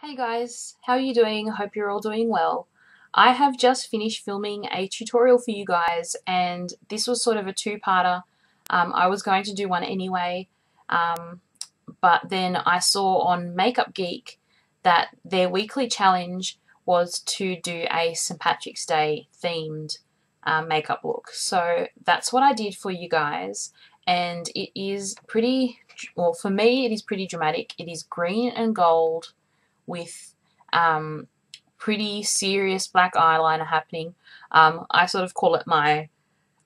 Hey guys, how are you doing? Hope you're all doing well. I have just finished filming a tutorial for you guys, and this was sort of a two-parter. I was going to do one anyway, but then I saw on Makeup Geek that their weekly challenge was to do a St. Patrick's Day themed makeup look. So that's what I did for you guys, and it is pretty, well, for me it is pretty dramatic. It is green and gold with pretty serious black eyeliner happening. I sort of call it my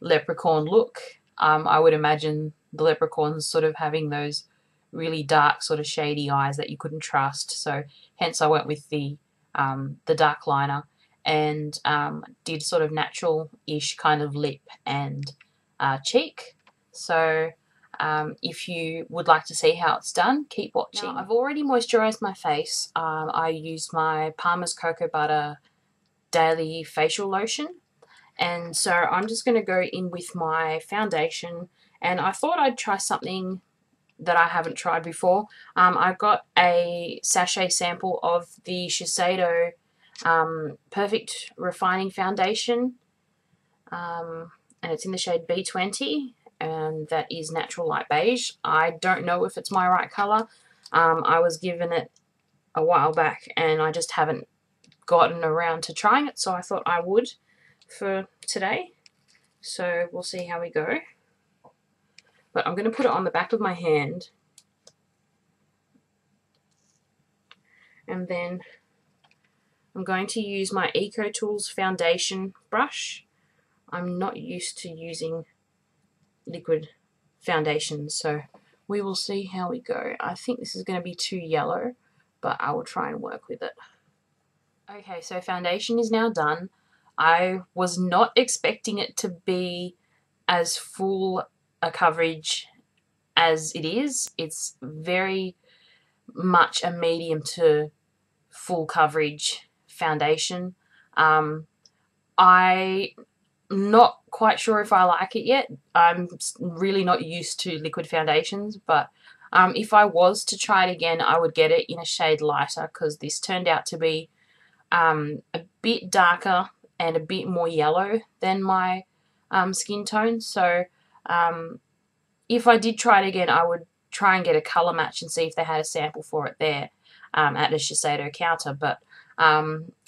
leprechaun look. I would imagine the leprechauns sort of having those really dark sort of shady eyes that you couldn't trust. So hence I went with the dark liner and did sort of natural-ish kind of lip and cheek. So if you would like to see how it's done, keep watching. Now, I've already moisturised my face. I used my Palmer's Cocoa Butter Daily Facial Lotion. And so I'm just going to go in with my foundation. And I thought I'd try something that I haven't tried before. I got a sachet sample of the Shiseido Perfect Refining Foundation. And it's in the shade B20. And that is Natural Light Beige. I don't know if it's my right colour. I was given it a while back and I just haven't gotten around to trying it, so I thought I would for today. So we'll see how we go. But I'm going to put it on the back of my hand. And then I'm going to use my Eco Tools foundation brush. I'm not used to using liquid foundation, so we will see how we go. I think this is going to be too yellow, but I will try and work with it. Okay, so foundation is now done. I was not expecting it to be as full a coverage as it is. It's very much a medium to full coverage foundation. I'm not quite sure if I like it yet. I'm really not used to liquid foundations, but if I was to try it again, I would get it in a shade lighter because this turned out to be a bit darker and a bit more yellow than my skin tone. So if I did try it again, I would try and get a colour match and see if they had a sample for it there at a Shiseido counter. But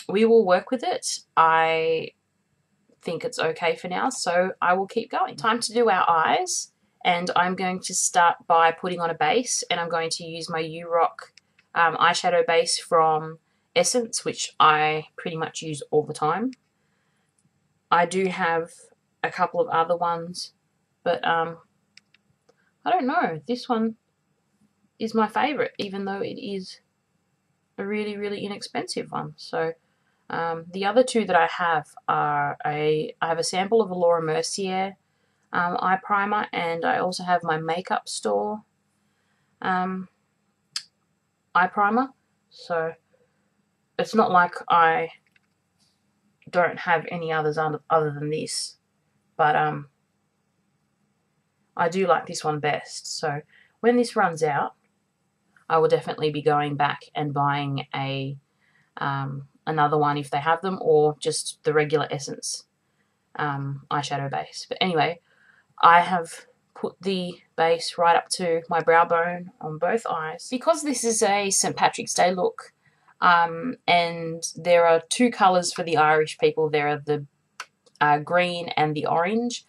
we will work with it. I think it's okay for now, so I will keep going. Time to do our eyes, and I'm going to start by putting on a base, and I'm going to use my U-Rock eyeshadow base from Essence, which I pretty much use all the time. I do have a couple of other ones, but I don't know, this one is my favourite, even though it is a really, really inexpensive one. So the other two that I have are I have a sample of a Laura Mercier eye primer, and I also have my Makeup Store eye primer. So it's not like I don't have any others other than this, but I do like this one best. So when this runs out, I will definitely be going back and buying a another one if they have them, or just the regular Essence eyeshadow base. But anyway, I have put the base right up to my brow bone on both eyes. Because this is a St. Patrick's Day look, and there are two colours for the Irish people. There are the green and the orange.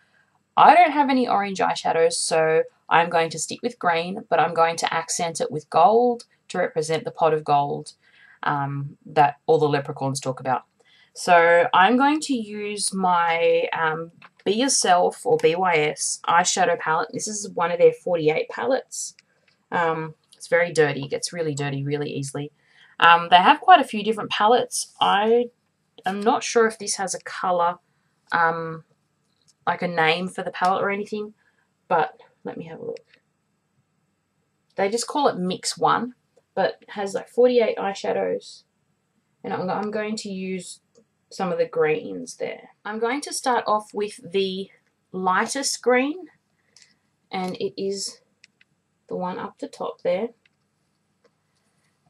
I don't have any orange eyeshadows, so I'm going to stick with green, but I'm going to accent it with gold to represent the pot of gold that all the leprechauns talk about. So I'm going to use my Be Yourself, or BYS, eyeshadow palette. This is one of their 48 palettes. It's very dirty. It gets really dirty really easily. They have quite a few different palettes. I am not sure if this has a colour, like a name for the palette or anything, but let me have a look. They just call it Mix 1. But it has like 48 eyeshadows, and I'm going to use some of the greens there. I'm going to start off with the lightest green, and it is the one up the top there.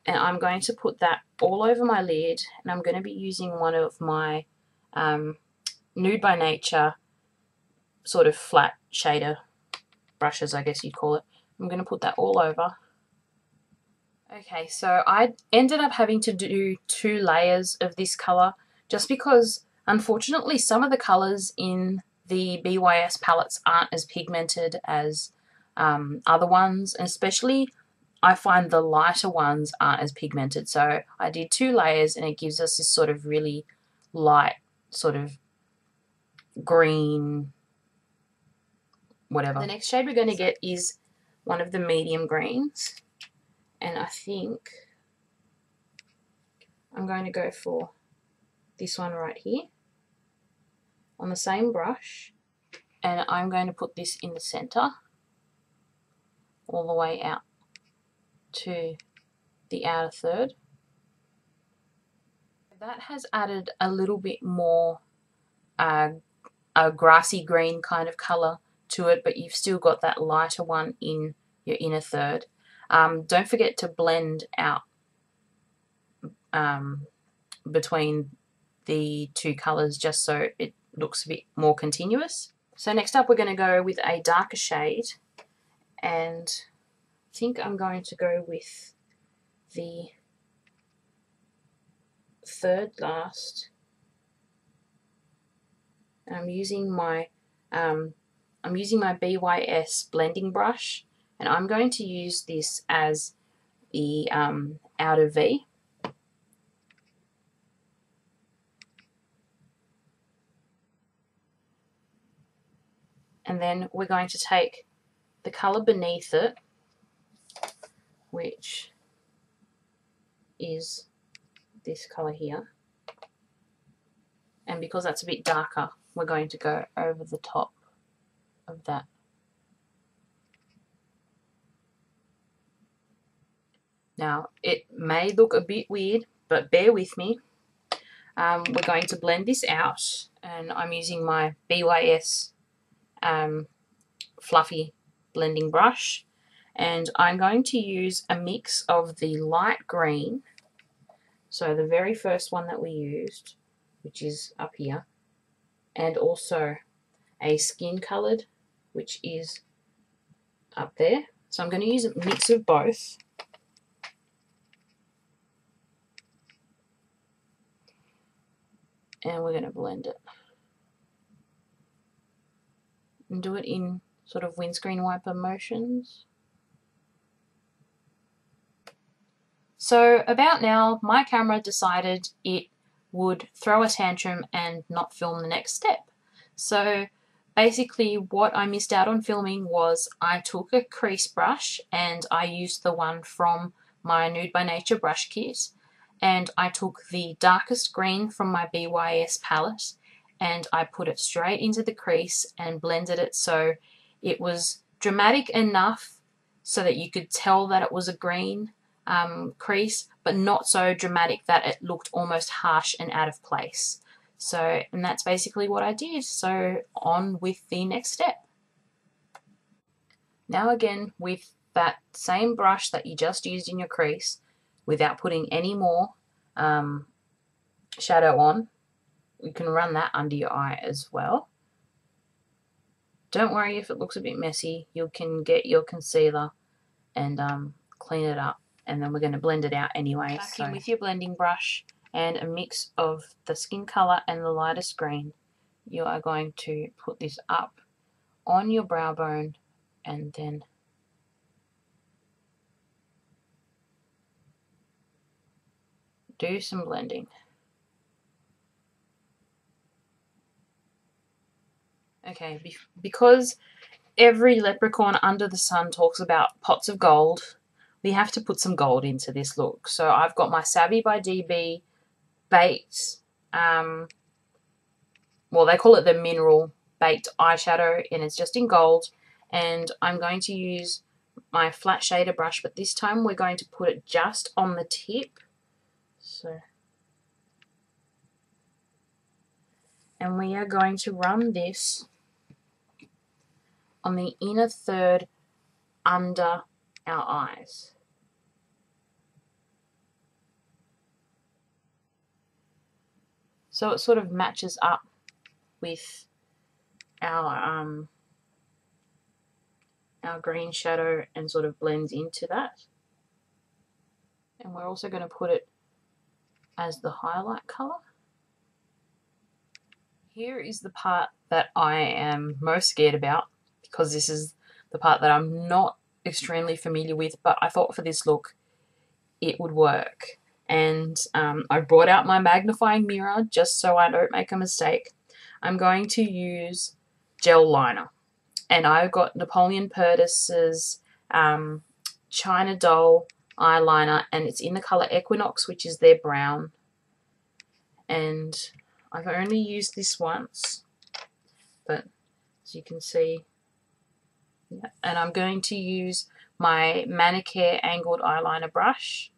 And I'm going to put that all over my lid, and I'm going to be using one of my Nude by Nature sort of flat shader brushes, I guess you'd call it. I'm going to put that all over. Okay, so I ended up having to do 2 layers of this colour just because, unfortunately, some of the colours in the BYS palettes aren't as pigmented as other ones, and especially I find the lighter ones aren't as pigmented. So I did 2 layers, and it gives us this sort of really light sort of green whatever. The next shade we're going to get is one of the medium greens, and I think I'm going to go for this one right here on the same brush, and I'm going to put this in the center all the way out to the outer third. That has added a little bit more a grassy green kind of color to it, but you've still got that lighter one in your inner third. Don't forget to blend out between the 2 colors just so it looks a bit more continuous. So next up we're going to go with a darker shade, and I think I'm going to go with the third last. I'm using my BYS blending brush, and I'm going to use this as the outer V. And then we're going to take the colour beneath it, which is this colour here, and because that's a bit darker, we're going to go over the top of that. Now, it may look a bit weird, but bear with me. We're going to blend this out, and I'm using my BYS fluffy blending brush, and I'm going to use a mix of the light green, so the very first one that we used, which is up here, and also a skin coloured, which is up there. So I'm going to use a mix of both. And we're going to blend it. And do it in sort of windscreen wiper motions. So about now, my camera decided it would throw a tantrum and not film the next step. So basically what I missed out on filming was I took a crease brush, and I used the one from my Nude by Nature brush kit, and I took the darkest green from my BYS palette, and I put it straight into the crease and blended it so it was dramatic enough so that you could tell that it was a green crease, but not so dramatic that it looked almost harsh and out of place. So, and that's basically what I did. So on with the next step. Now again, with that same brush that you just used in your crease, without putting any more shadow on, you can run that under your eye as well. Don't worry if it looks a bit messy. You can get your concealer and clean it up, and then we're going to blend it out anyway. Back in with your blending brush and a mix of the skin colour and the lightest green. You are going to put this up on your brow bone, and then do some blending. Okay, because every leprechaun under the sun talks about pots of gold, we have to put some gold into this look. So I've got my Savvy by DB baked, well, they call it the mineral baked eyeshadow, and it's just in gold. And I'm going to use my flat shader brush, but this time we're going to put it just on the tip. So, and we are going to run this on the inner third under our eyes. so it sort of matches up with our green shadow and sort of blends into that. And we're also going to put it as the highlight color. Here is the part that I am most scared about, because this is the part that I'm not extremely familiar with, but I thought for this look it would work. And I brought out my magnifying mirror just so I don't make a mistake. I'm going to use gel liner, and I've got Napoleon Perdis's China Doll eyeliner, and it's in the color Equinox, which is their brown. And I've only used this once, but as you can see, yeah. And I'm going to use my Manicure angled eyeliner brush,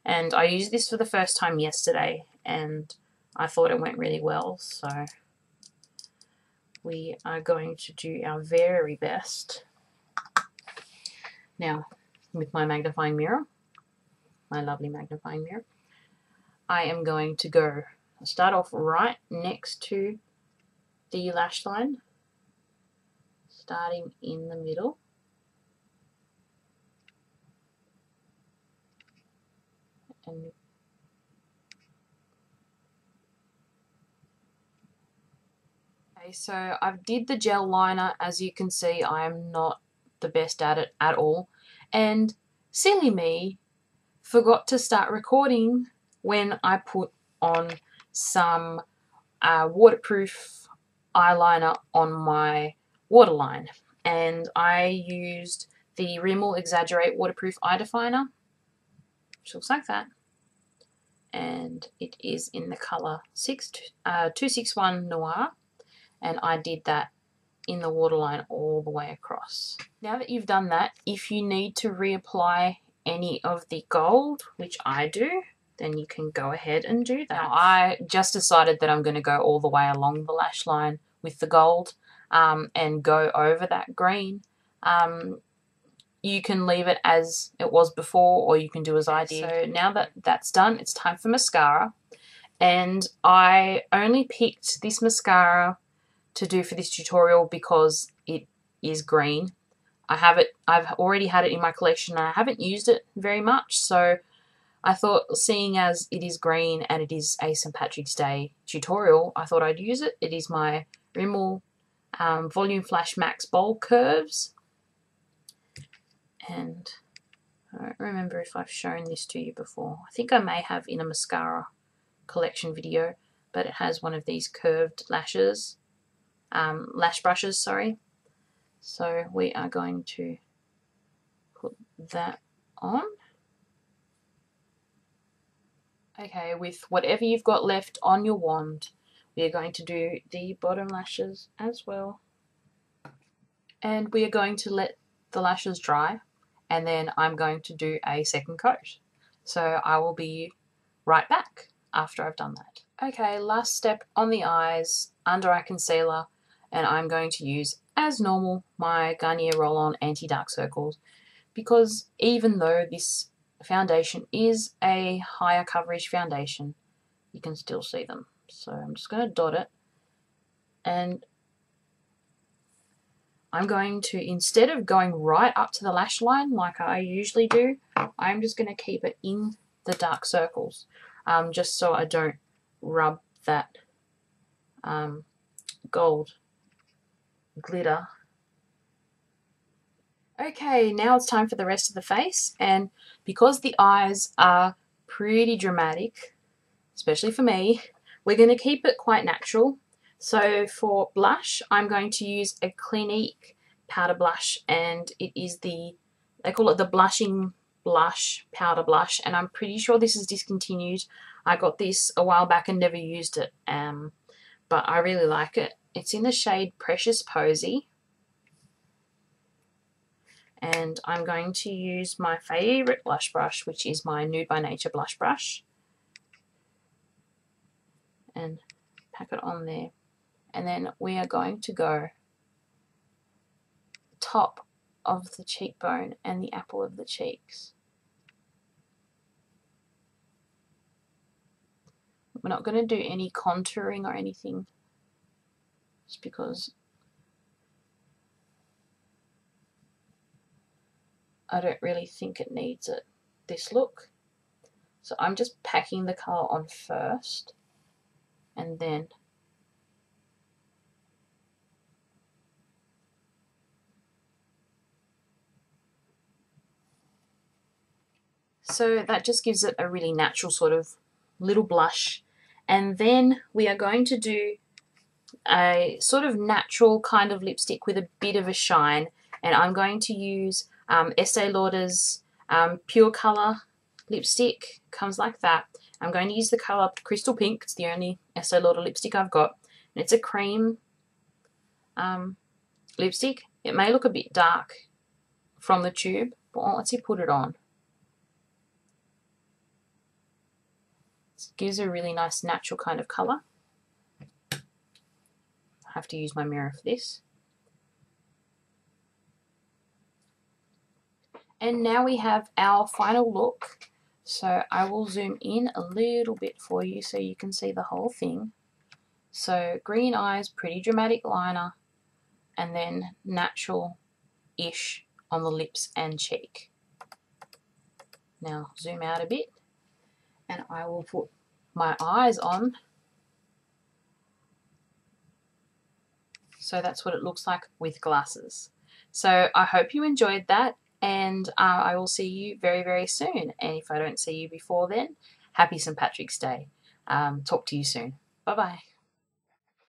and I used this for the first time yesterday and I thought it went really well, so we are going to do our very best. Now, with my magnifying mirror, my lovely magnifying mirror, I am going to start off right next to the lash line, starting in the middle. And okay, so I've did the gel liner. As you can see, I am not the best at it at all, and silly me forgot to start recording when I put on some waterproof eyeliner on my waterline, and I used the Rimmel Exaggerate waterproof eye definer, which looks like that, and it is in the color 261 Noir, and I did that in the waterline all the way across. Now that you've done that, if you need to reapply any of the gold, which I do, then you can go ahead and do that. Now, I just decided that I'm going to go all the way along the lash line with the gold and go over that green. You can leave it as it was before, or you can do as I did. So now that that's done, it's time for mascara. And I only picked this mascara to do for this tutorial because it is green. I've already had it in my collection and I haven't used it very much, so I thought, seeing as it is green and it is a St. Patrick's Day tutorial, I thought I'd use it. It is my Rimmel Volume Flash Max Bold Curves. And I don't remember if I've shown this to you before. I think I may have in a mascara collection video, but it has one of these curved lashes, lash brushes, sorry. So we are going to put that on. Okay, with whatever you've got left on your wand, we are going to do the bottom lashes as well. And we are going to let the lashes dry, and then I'm going to do a second coat. So I will be right back after I've done that. Okay, last step on the eyes, under eye concealer, and I'm going to use, as normal, my Garnier Roll-On Anti-Dark Circles, because even though this foundation is a higher coverage foundation, you can still see them. So I'm just going to dot it, and I'm going to, instead of going right up to the lash line like I usually do, I'm just going to keep it in the dark circles, just so I don't rub that gold glitter. Okay, now it's time for the rest of the face, and because the eyes are pretty dramatic, especially for me, we're going to keep it quite natural. So for blush, I'm going to use a Clinique powder blush, and it is they call it the Blushing Blush Powder Blush, and I'm pretty sure this is discontinued. I got this a while back and never used it, but I really like it. It's in the shade Precious Posy. And I'm going to use my favourite blush brush, which is my Nude by Nature blush brush, and pack it on there. And then we are going to go top of the cheekbone and the apple of the cheeks. We're not going to do any contouring or anything, just because I don't really think it needs it, this look. So I'm just packing the colour on first, and then so that just gives it a really natural sort of little blush. And then we are going to do a sort of natural kind of lipstick with a bit of a shine, and I'm going to use Estee Lauder's Pure Colour lipstick. Comes like that. I'm going to use the colour Crystal Pink. It's the only Estee Lauder lipstick I've got, and it's a cream lipstick. It may look a bit dark from the tube, but once you put it on, it gives a really nice natural kind of colour. I have to use my mirror for this. And now we have our final look. So I will zoom in a little bit for you so you can see the whole thing. So green eyes, pretty dramatic liner, and then natural-ish on the lips and cheek. Now zoom out a bit, and I will put my eyes on. So that's what it looks like with glasses. So I hope you enjoyed that, and I will see you very, very soon. And if I don't see you before then, happy St. Patrick's Day. Talk to you soon. Bye-bye.